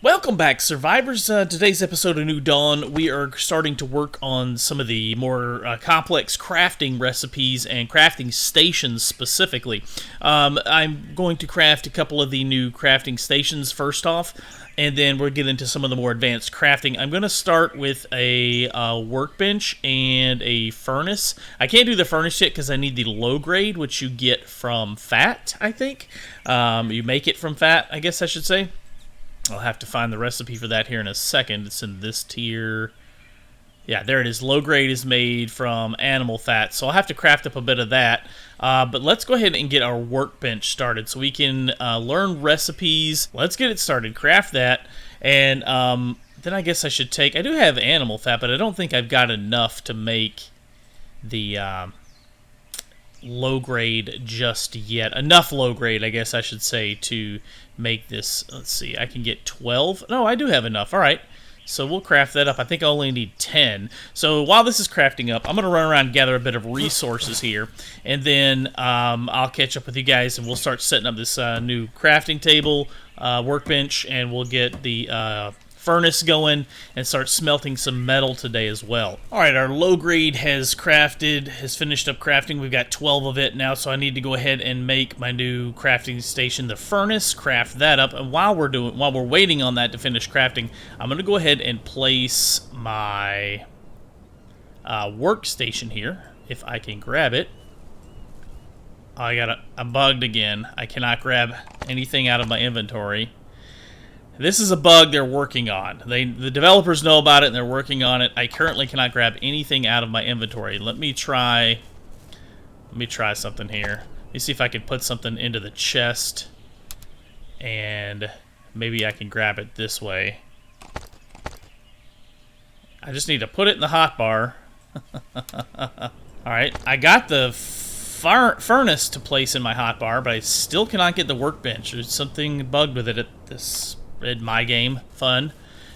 Welcome back, survivors. Today's episode of New Dawn, we are starting to work on some of the more complex crafting recipes and crafting stations specifically. I'm going to craft a couple of the new crafting stations first off, and then we'll get into some of the more advanced crafting. I'm going to start with a workbench and a furnace. I can't do the furnace yet because I need the low grade, which you get from fat, I think. You make it from fat, I guess I should say. I'll have to find the recipe for that here in a second. It's in this tier. Yeah, there it is. Low grade is made from animal fat, so I'll have to craft up a bit of that. But let's go ahead and get our workbench started so we can learn recipes. Let's get it started. Craft that, and then I guess I should take... I do have animal fat, but I don't think I've got enough to make the low grade just yet. Enough low grade, I guess I should say, to make this. Let's see, I can get 12. No, I do have enough. All right, so we'll craft that up. I think I only need 10. So while this is crafting up, I'm going to run around and gather a bit of resources here, and then I'll catch up with you guys, and we'll start setting up this new crafting table, workbench, and we'll get the furnace going and start smelting some metal today as well. Alright, our low grade has finished up crafting. We've got 12 of it now, so I need to go ahead and make my new crafting station, the furnace, craft that up. And while we're waiting on that to finish crafting, I'm going to go ahead and place my workstation here, if I can grab it. Oh, I'm bugged again. I cannot grab anything out of my inventory. This is a bug they're working on. The developers know about it and they're working on it. I currently cannot grab anything out of my inventory. Let me try something here. Let me see if I can put something into the chest, and maybe I can grab it this way. I just need to put it in the hotbar. Alright, I got the furnace to place in my hotbar, but I still cannot get the workbench. There's something bugged with it in my game. Fun.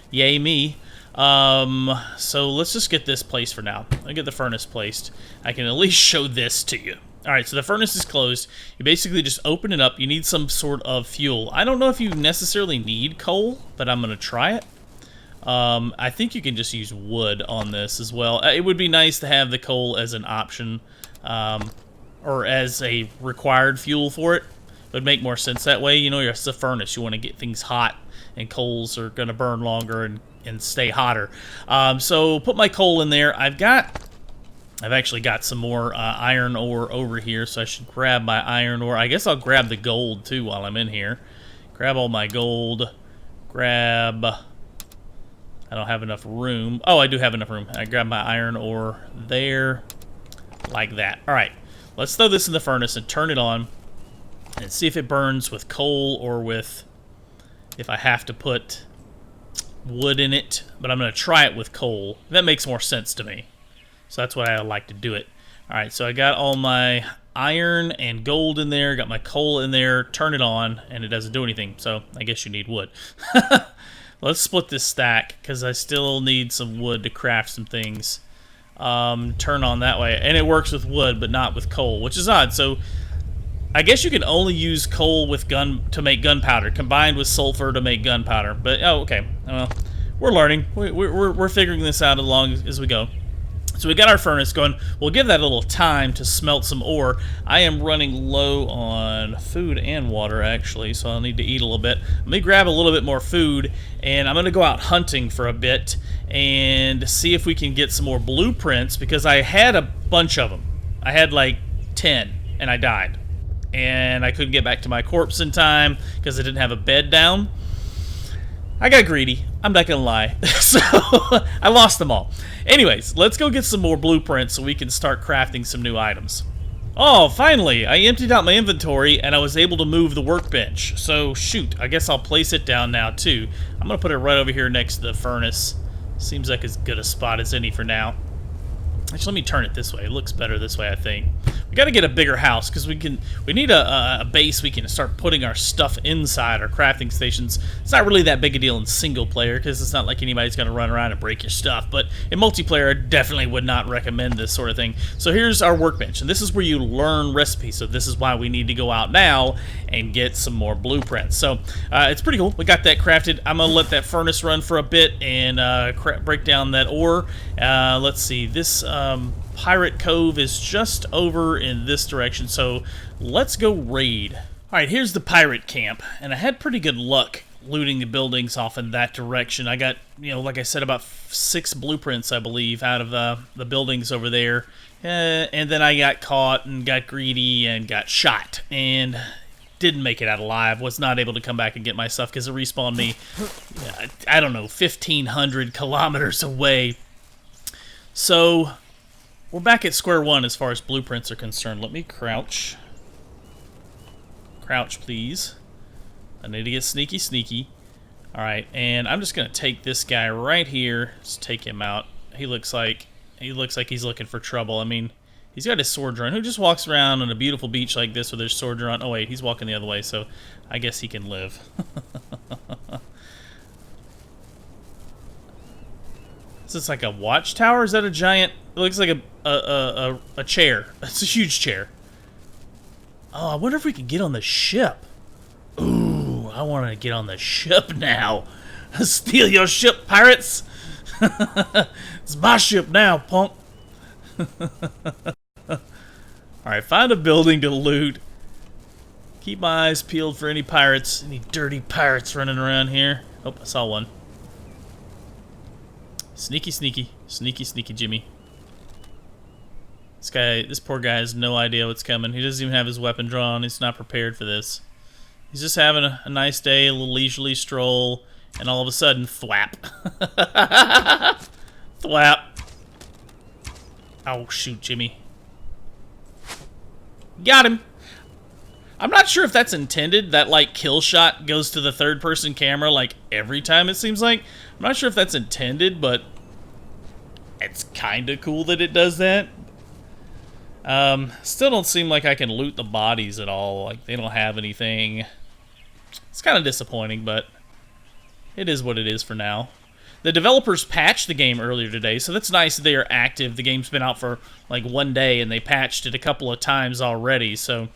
Yay me. So let's just get this placed for now. I'll get the furnace placed. I can at least show this to you. Alright, so the furnace is closed. You basically just open it up. You need some sort of fuel. I don't know if you necessarily need coal, but I'm going to try it. I think you can just use wood on this as well. It would be nice to have the coal as an option, or as a required fuel for it. It would make more sense that way. You know, it's a furnace. You want to get things hot, and coals are going to burn longer and stay hotter. So put my coal in there. I've actually got some more iron ore over here, so I should grab my iron ore. I guess I'll grab the gold too while I'm in here. Grab all my gold. I don't have enough room. Oh, I do have enough room. I grab my iron ore there, like that. All right, let's throw this in the furnace and turn it on and see if it burns with coal or with, if I have to put wood in it. But I'm going to try it with coal. That makes more sense to me. So that's why I like to do it. All right, so I got all my iron and gold in there, got my coal in there, turn it on, and it doesn't do anything. So I guess you need wood. Let's split this stack, because I still need some wood to craft some things. Turn on that way. And it works with wood, but not with coal, which is odd. So I guess you can only use coal with to make gunpowder, combined with sulfur to make gunpowder. But, oh, okay. Well, we're learning. We're figuring this out along as we go. So we got our furnace going. We'll give that a little time to smelt some ore. I am running low on food and water, actually, so I'll need to eat a little bit. Let me grab a little bit more food, and I'm going to go out hunting for a bit and see if we can get some more blueprints, because I had a bunch of them. I had like 10, and I died. And I couldn't get back to my corpse in time because I didn't have a bed down. I got greedy. I'm not gonna lie. So I lost them all. Anyways, let's go get some more blueprints so we can start crafting some new items. Oh, finally! I emptied out my inventory and I was able to move the workbench. So shoot, I guess I'll place it down now too. I'm gonna put it right over here next to the furnace. Seems like as good a spot as any for now. Actually, let me turn it this way. It looks better this way, I think. We got to get a bigger house because we need a base we can start putting our stuff inside, our crafting stations. It's not really that big a deal in single player because it's not like anybody's going to run around and break your stuff, but in multiplayer I definitely would not recommend this sort of thing. So here's our workbench, and this is where you learn recipes, so this is why we need to go out now and get some more blueprints. So it's pretty cool. We got that crafted. I'm going to let that furnace run for a bit and break down that ore. Let's see, this Pirate Cove is just over in this direction, so let's go raid. Alright, here's the pirate camp, and I had pretty good luck looting the buildings off in that direction. I got, like I said, about 6 blueprints, I believe, out of the buildings over there. And then I got caught and got greedy and got shot, and didn't make it out alive. Was not able to come back and get my stuff because it respawned me, I don't know, 1,500 kilometers away. So we're back at square one as far as blueprints are concerned. Let me crouch. Crouch, please. I need to get sneaky. Alright, and I'm just going to take this guy right here. Just take him out. He looks like he's looking for trouble. I mean, he's got his sword drawn. Who just walks around on a beautiful beach like this with his sword drawn? Oh, wait, he's walking the other way, so I guess he can live. Is this like a watchtower? Is that a giant... It looks like a chair. It's a huge chair. Oh, I wonder if we can get on the ship. Ooh, I want to get on the ship now. Steal your ship, pirates. It's my ship now, punk. Alright, find a building to loot. Keep my eyes peeled for any pirates. Any dirty pirates running around here. Oh, I saw one. Sneaky Jimmy. This poor guy has no idea what's coming. He doesn't even have his weapon drawn. He's not prepared for this. He's just having a nice day, a little leisurely stroll, and all of a sudden, thwap. Thwap. Oh, shoot, Jimmy. Got him. I'm not sure if that's intended. That, like, kill shot goes to the third-person camera, like, every time, it seems like. I'm not sure if that's intended, but it's kind of cool that it does that. Still don't seem like I can loot the bodies at all. Like, they don't have anything. It's kind of disappointing, but it is what it is for now. The developers patched the game earlier today, so that's nice that they are active. The game's been out for, like, 1 day, and they patched it a couple of times already, so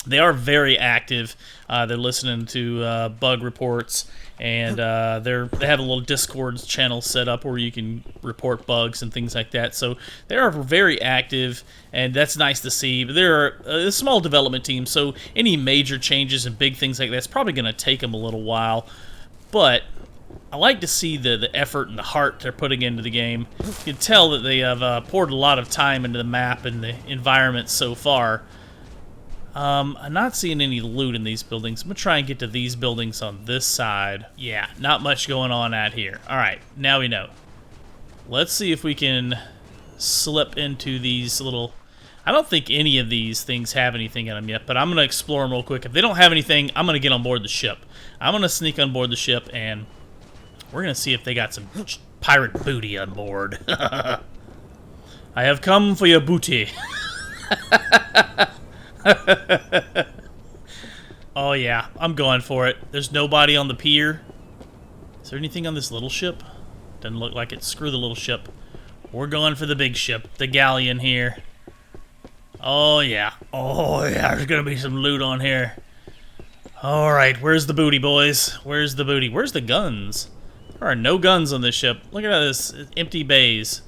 they are very active. They're listening to bug reports, and they have a little Discord channel set up where you can report bugs and things like that. So they are very active, and that's nice to see. But they're a small development team, so any major changes and big things like that's probably going to take them a little while. But I like to see the effort and the heart they're putting into the game. You can tell that they have poured a lot of time into the map and the environment so far. I'm not seeing any loot in these buildings. I'm going to try and get to these buildings on this side. Yeah, not much going on out here. Alright, now we know. Let's see if we can slip into these little... I don't think any of these things have anything in them yet, but I'm going to explore them real quick. If they don't have anything, I'm going to get on board the ship. I'm going to sneak on board the ship, and we're going to see if they got some pirate booty on board. I have come for your booty. Oh yeah, I'm going for it. There's nobody on the pier. Is there anything on this little ship? Doesn't look like it. Screw the little ship. We're going for the big ship, the galleon here. Oh yeah. Oh yeah, there's gonna be some loot on here. Alright, where's the booty, boys? Where's the booty? Where's the guns? There are no guns on this ship. Look at this, empty bays.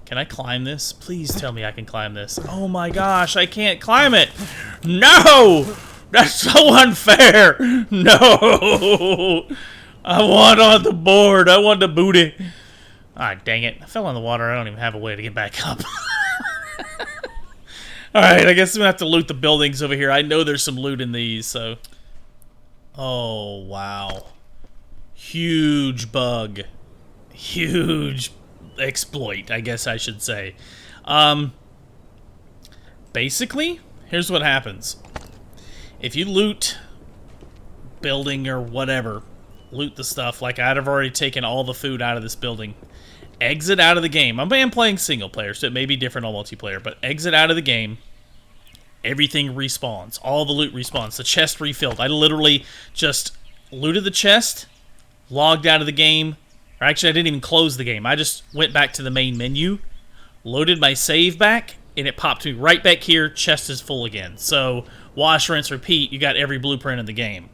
Can I climb this? Please tell me I can climb this. Oh my gosh, I can't climb it! No! That's so unfair! No! I want on the board. I want the booty. Ah, dang it. I fell in the water. I don't even have a way to get back up. Alright, I guess I'm gonna have to loot the buildings over here. I know there's some loot in these, so... Oh, wow. Huge bug. Huge exploit, I guess I should say. Basically, here's what happens. If you loot building or whatever, loot the stuff, like I'd have already taken all the food out of this building, exit out of the game. I'm playing single player, so it may be different on multiplayer, but exit out of the game. everything respawns. All the loot respawns. The chest refilled. I literally just looted the chest, logged out of the game. Or actually, I didn't even close the game. I just went back to the main menu, loaded my save back, and it popped me right back here. Chest is full again. So, wash, rinse, repeat. You got every blueprint in the game.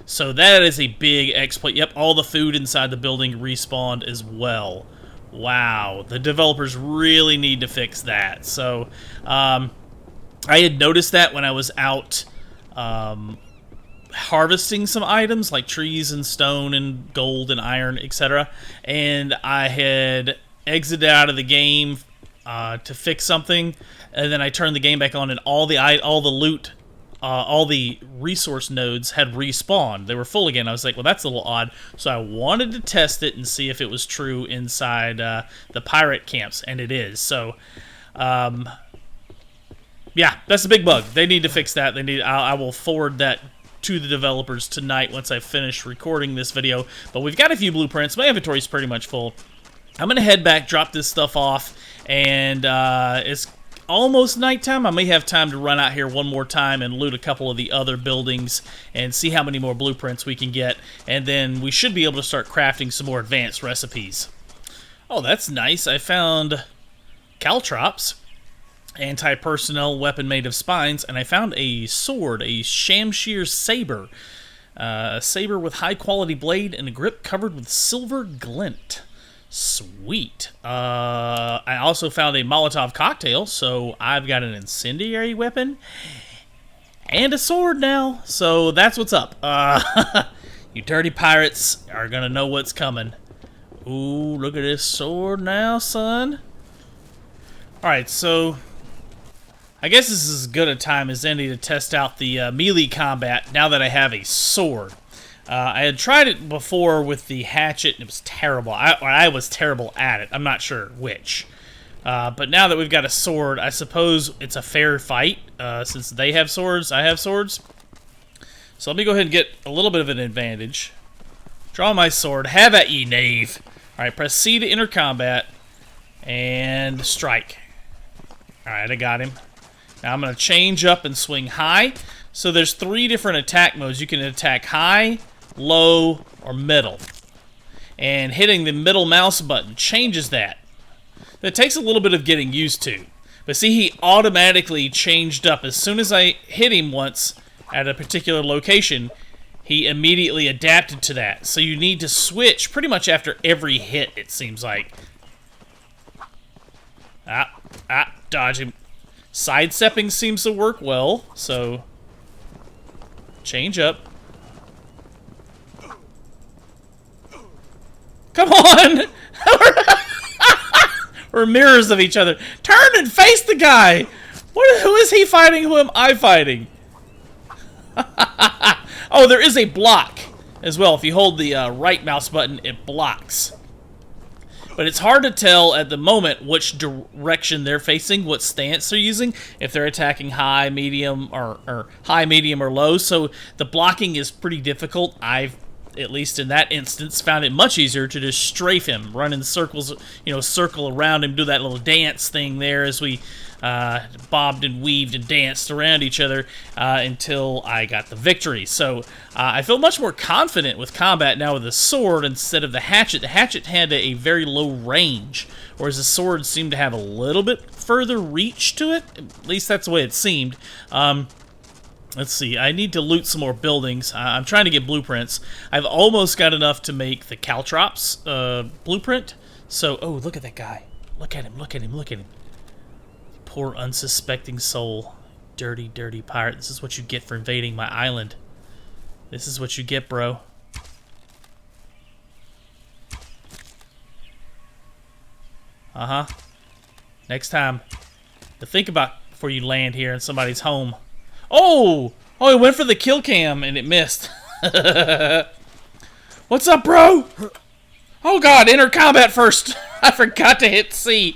So that is a big exploit. Yep, all the food inside the building respawned as well. Wow, the developers really need to fix that. So, I had noticed that when I was out harvesting some items like trees and stone and gold and iron, etc. And I had exited out of the game to fix something, and then I turned the game back on, and all the loot, all the resource nodes had respawned. They were full again. I was like, well, that's a little odd. So I wanted to test it and see if it was true inside the pirate camps, and it is. So, yeah, that's a big bug. They need to fix that. I will forward that to the developers tonight once I finish recording this video. But we've got a few blueprints. My inventory is pretty much full. I'm going to head back, drop this stuff off, and it's almost nighttime. I may have time to run out here one more time and loot a couple of the other buildings and see how many more blueprints we can get, and then we should be able to start crafting some more advanced recipes. Oh, that's nice. I found caltrops, anti-personnel weapon made of spines, and I found a sword, a Shamshir saber. A saber with high-quality blade and a grip covered with silver glint. Sweet. I also found a Molotov cocktail, so I've got an incendiary weapon and a sword now. So that's what's up. You dirty pirates are gonna know what's coming. Ooh, look at this sword now, son. Alright, so I guess this is as good a time as any to test out the melee combat now that I have a sword. I had tried it before with the hatchet, and it was terrible. I was terrible at it. I'm not sure which. But now that we've got a sword, I suppose it's a fair fight. Since they have swords, I have swords. So let me go ahead and get a little bit of an advantage. Draw my sword. Have at ye, knave. Alright, press C to enter combat. And strike. Alright, I got him. Now I'm going to change up and swing high. So there's 3 different attack modes. You can attack high, low, or middle. And hitting the middle mouse button changes that. It takes a little bit of getting used to. But see, he automatically changed up. As soon as I hit him once at a particular location, he immediately adapted to that. So you need to switch pretty much after every hit, it seems like. Dodge him. Sidestepping seems to work well, so change up. Come on! We're mirrors of each other. Turn and face the guy! Who is he fighting? Who am I fighting? Oh, there is a block as well. If you hold the right mouse button, it blocks. But it's hard to tell at the moment which direction they're facing, what stance they're using, if they're attacking high, medium, or high, medium, or low. So the blocking is pretty difficult. I've, at least in that instance, found it much easier to just strafe him, run in circles, circle around him, do that little dance thing there as we bobbed and weaved and danced around each other until I got the victory. So I feel much more confident with combat now with the sword instead of the hatchet. The hatchet had a very low range, whereas the sword seemed to have a little bit further reach to it. At least that's the way it seemed. Let's see, I need to loot some more buildings. I'm trying to get blueprints. I've almost got enough to make the caltrops blueprint. So, oh, look at that guy. Look at him, look at him, look at him. Poor unsuspecting soul. Dirty, dirty pirate. This is what you get for invading my island. This is what you get, bro. Next time, to think about before you land here in somebody's home. Oh! Oh, it went for the kill cam and it missed. What's up, bro? Oh god, enter combat first. I forgot to hit C.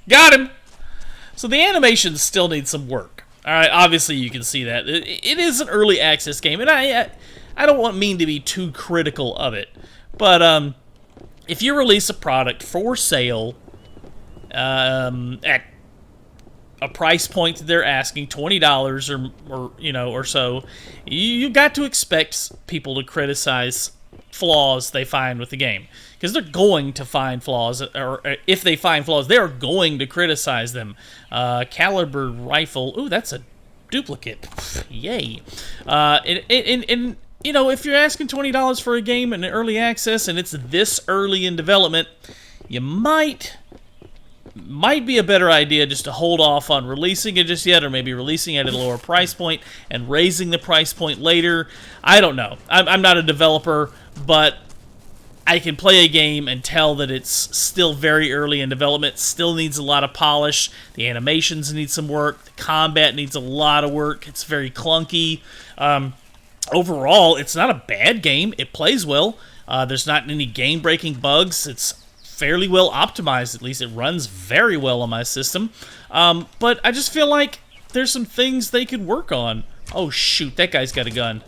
Got him. So the animations still need some work. Alright, obviously you can see that. It is an early access game, and I don't mean to be too critical of it. But if you release a product for sale at a price point that they're asking, $20 or so, you got to expect people to criticize flaws they find with the game, because they're going to find flaws, or if they find flaws, they're going to criticize them. Caliber rifle, ooh, that's a duplicate, yay. And if you're asking $20 for a game in early access and it's this early in development, you might be a better idea just to hold off on releasing it just yet, or maybe releasing it at a lower price point and raising the price point later. I don't know. I'm not a developer, but I can play a game and tell that it's still very early in development, still needs a lot of polish. The animations need some work. The combat needs a lot of work. It's very clunky. Overall, it's not a bad game. It plays well. There's not any game-breaking bugs. It's fairly well optimized, at least. It runs very well on my system. But I just feel like there's some things they could work on. Oh, shoot. That guy's got a gun.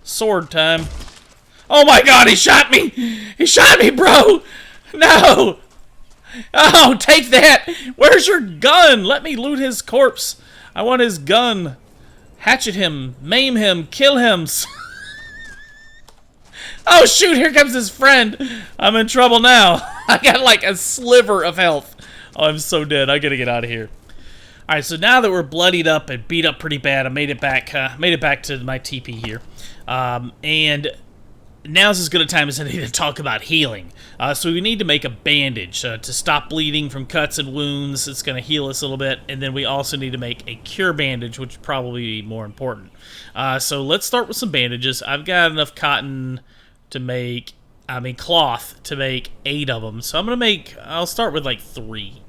Sword time. Oh, my God. He shot me. He shot me, bro. No. Oh, take that. Where's your gun? Let me loot his corpse. I want his gun. Hatchet him. Maim him. Kill him. Oh, shoot, here comes his friend. I'm in trouble now. I got like a sliver of health. Oh, I'm so dead. I gotta get out of here. All right, so now that we're bloodied up and beat up pretty bad, I made it back to my TP here. And now's as good a time as any to talk about healing. So we need to make a bandage to stop bleeding from cuts and wounds. It's going to heal us a little bit. And then we also need to make a cure bandage, which would probably be more important. So let's start with some bandages. I've got enough cotton to make, cloth to make 8 of them. So I'll start with like 3.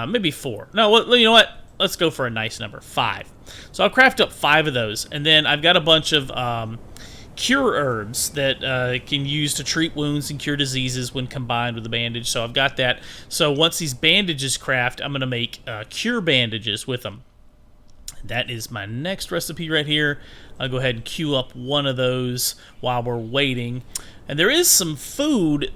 Maybe 4. No, you know what? Let's go for a nice number, 5. So I'll craft up 5 of those. And then I've got a bunch of cure herbs that can use to treat wounds and cure diseases when combined with the bandage. So I've got that. So once these bandages craft, I'm going to make cure bandages with them. That is my next recipe right here. I'll go ahead and queue up one of those while we're waiting. And there is some food.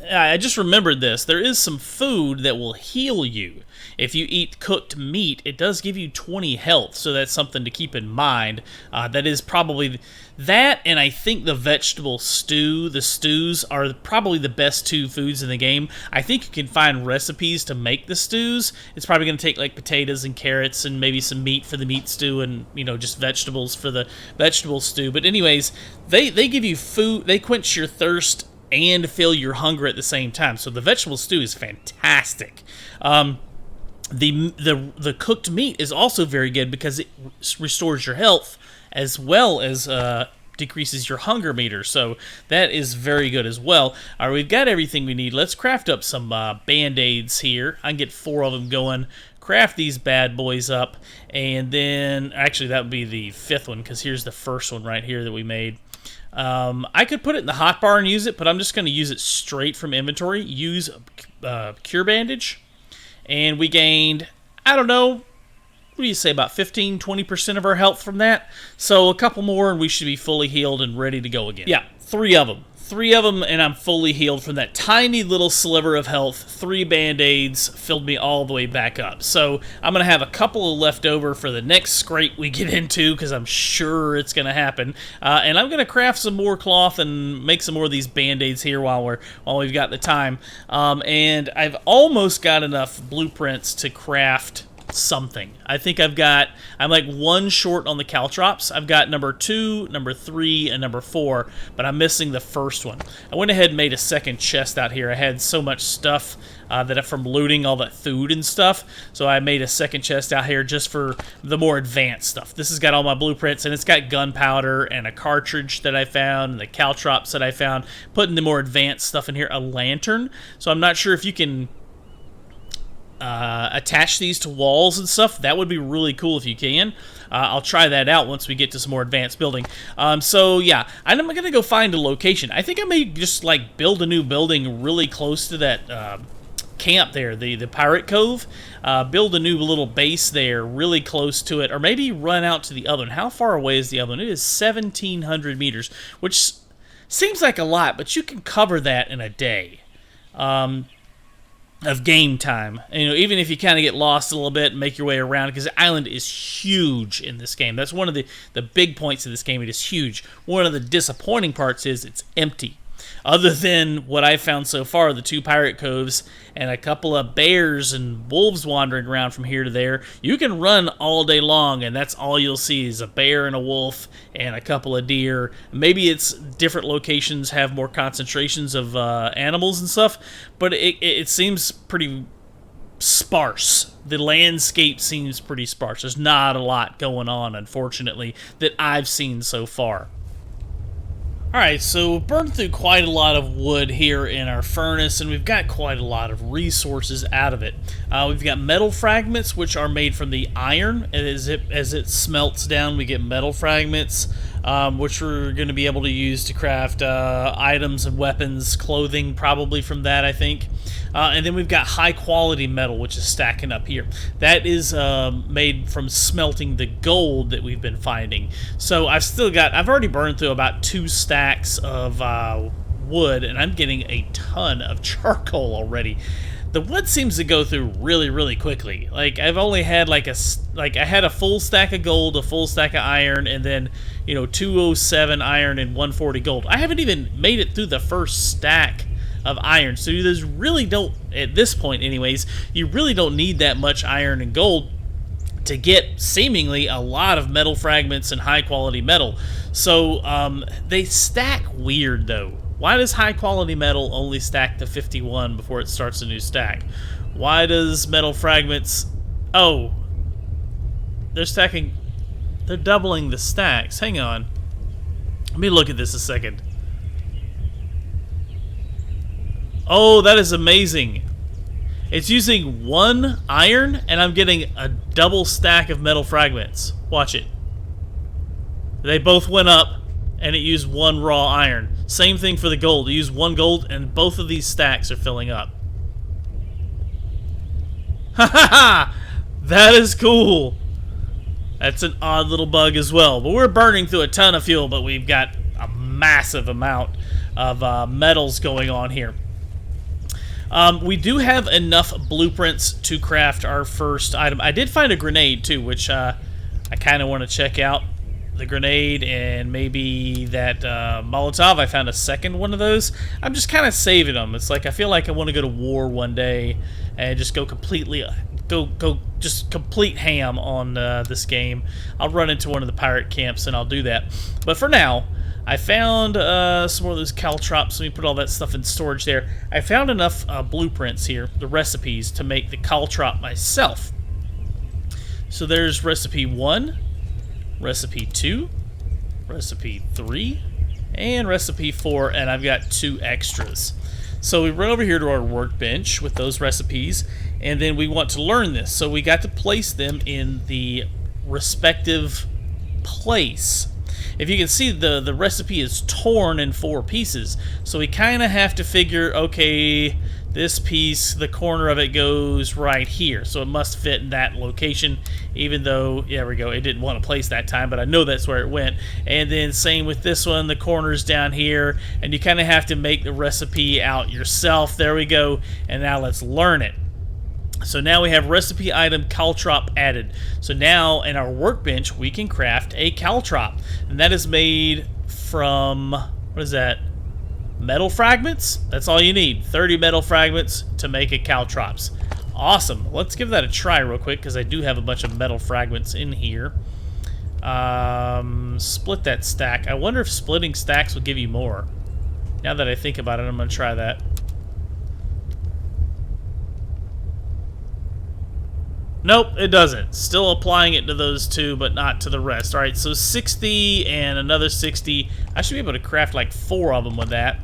I just remembered this. There is some food that will heal you. If you eat cooked meat, it does give you 20 health, so that's something to keep in mind. That is probably that, and I think the vegetable stew. The stews are probably the best 2 foods in the game. I think you can find recipes to make the stews. It's probably going to take like potatoes and carrots and maybe some meat for the meat stew, and just vegetables for the vegetable stew. But anyways, they give you food. They quench your thirst and fill your hunger at the same time. So the vegetable stew is fantastic. The cooked meat is also very good because it restores your health as well as decreases your hunger meter. So that is very good as well. All right, we've got everything we need. Let's craft up some Band-Aids here. I can get 4 of them going. Craft these bad boys up. And then, actually, that would be the 5th one, because here's the first one right here that we made. I could put it in the hotbar and use it, but I'm just going to use it straight from inventory. Use cure bandage. And we gained, I don't know, what do you say, about 15-20% of our health from that? So a couple more and we should be fully healed and ready to go again. Yeah, 3 of them. 3 of them and I'm fully healed from that tiny little sliver of health. 3 Band-Aids filled me all the way back up. So I'm going to have a couple of left over for the next scrape we get into, because I'm sure it's going to happen. And I'm going to craft some more cloth and make some more of these Band-Aids here while we've got the time. And I've almost got enough blueprints to craft something. I think I'm like 1 short on the caltrops. I've got number 2, number 3, and number 4, but I'm missing the first one. I went ahead and made a second chest out here. I had so much stuff from looting all that food and stuff, so I made a second chest out here just for the more advanced stuff. This has got all my blueprints, and it's got gunpowder and a cartridge that I found, and the caltrops that I found. Putting the more advanced stuff in here, a lantern. So I'm not sure if you can attach these to walls and stuff. That would be really cool if you can. I'll try that out once we get to some more advanced building. So yeah, I'm gonna go find a location. I think I may just like build a new building really close to that camp there, the Pirate Cove. Build a new little base there really close to it, or maybe run out to the other one. How far away is the other one? It is 1,700 meters, which seems like a lot, but you can cover that in a day. of game time. You know, even if you kind of get lost a little bit and make your way around, because the island is huge in this game. That's one of the big points of this game. It is huge. One of the disappointing parts is it's empty. Other than what I've found so far, the 2 pirate coves and a couple of bears and wolves wandering around from here to there, you can run all day long, and that's all you'll see is a bear and a wolf and a couple of deer. Maybe it's different locations have more concentrations of animals and stuff, but it seems pretty sparse. The landscape seems pretty sparse. There's not a lot going on, unfortunately, that I've seen so far. Alright, so we've burned through quite a lot of wood here in our furnace, and we've got quite a lot of resources out of it. We've got metal fragments, which are made from the iron. As it smelts down, we get metal fragments, which we're going to be able to use to craft items and weapons, clothing, probably from that, I think. And then we've got high-quality metal, which is stacking up here. That is made from smelting the gold that we've been finding. So I've already burned through about 2 stacks of wood, and I'm getting a ton of charcoal already. The wood seems to go through really, really quickly. Like, I've only had I had a full stack of gold, a full stack of iron, and then, 207 iron and 140 gold. I haven't even made it through the first stack of iron. So there's really don't, at this point anyways, you really don't need that much iron and gold to get seemingly a lot of metal fragments and high quality metal. So they stack weird though. Why does high quality metal only stack to 51 before it starts a new stack? Why does metal fragments... Oh, they're doubling the stacks. Hang on. Let me look at this a second. Oh, that is amazing. It's using 1 iron, and I'm getting a double stack of metal fragments. Watch it. They both went up, and it used 1 raw iron. Same thing for the gold. It used 1 gold, and both of these stacks are filling up. Ha ha ha! That is cool. That's an odd little bug as well. But we're burning through a ton of fuel, but we've got a massive amount of metals going on here. We do have enough blueprints to craft our first item. I did find a grenade too, which I kind of want to check out. The grenade and maybe that Molotov. I found a second one of those. I'm just kind of saving them. It's like I feel like I want to go to war one day and just go completely, just complete ham on this game. I'll run into one of the pirate camps and I'll do that. But for now, I found some more of those caltrops. Let me put all that stuff in storage there. I found enough blueprints here, the recipes, to make the caltrop myself. So there's recipe 1. Recipe 2, recipe 3, and recipe 4, and I've got 2 extras. So we run over here to our workbench with those recipes, and then we want to learn this. So we got to place them in the respective place. If you can see, the recipe is torn in 4 pieces, so we kind of have to figure, okay, this piece, the corner of it goes right here, so it must fit in that location, even though, yeah, there we go, it didn't want to place that time, but I know that's where it went. And then same with this one, the corner's down here, and you kind of have to make the recipe out yourself. There we go, and now let's learn it. So now we have recipe item caltrop added. So now in our workbench we can craft a caltrop, and that is made from, what is that? Metal fragments? That's all you need. 30 metal fragments to make a caltrops. Awesome. Let's give that a try real quick because I do have a bunch of metal fragments in here. Split that stack. I wonder if splitting stacks will give you more. Now that I think about it, I'm going to try that. Nope, it doesn't. Still applying it to those 2, but not to the rest. Alright, so 60 and another 60. I should be able to craft like 4 of them with that.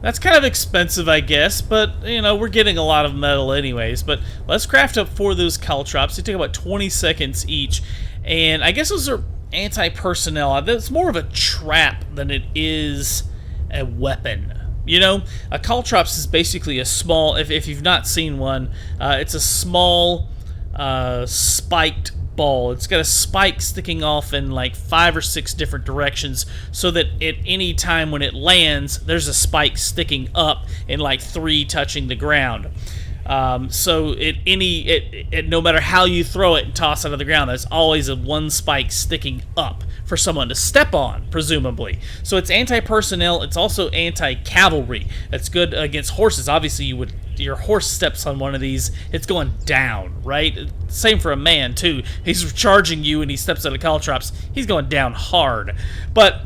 That's kind of expensive, I guess, but, you know, we're getting a lot of metal anyways. But let's craft up 4 of those caltrops. They take about 20 seconds each. And I guess those are anti-personnel. It's more of a trap than it is a weapon. You know, a caltrops is basically a small, if you've not seen one, it's a small spiked ball. It's got a spike sticking off in like 5 or 6 different directions, so that at any time when it lands, there's a spike sticking up and like 3 touching the ground. So no matter how you throw it and toss it out of the ground, there's always a 1 spike sticking up for someone to step on, presumably. So it's anti-personnel. It's also anti-cavalry. That's good against horses. Obviously, your horse steps on one of these, it's going down, right? Same for a man too. He's charging you and he steps on a caltrops, he's going down hard. But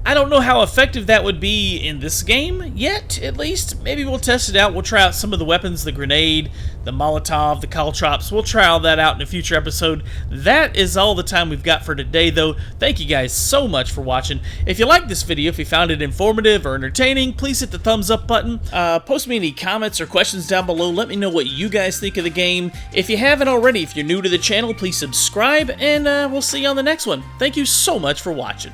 I don't know how effective that would be in this game yet, at least. Maybe we'll test it out. We'll try out some of the weapons, the grenade, the Molotov, the caltrops. We'll try all that out in a future episode. That is all the time we've got for today, though. Thank you guys so much for watching. If you liked this video, if you found it informative or entertaining, please hit the thumbs up button. Post me any comments or questions down below. Let me know what you guys think of the game. If you haven't already, if you're new to the channel, please subscribe, and we'll see you on the next one. Thank you so much for watching.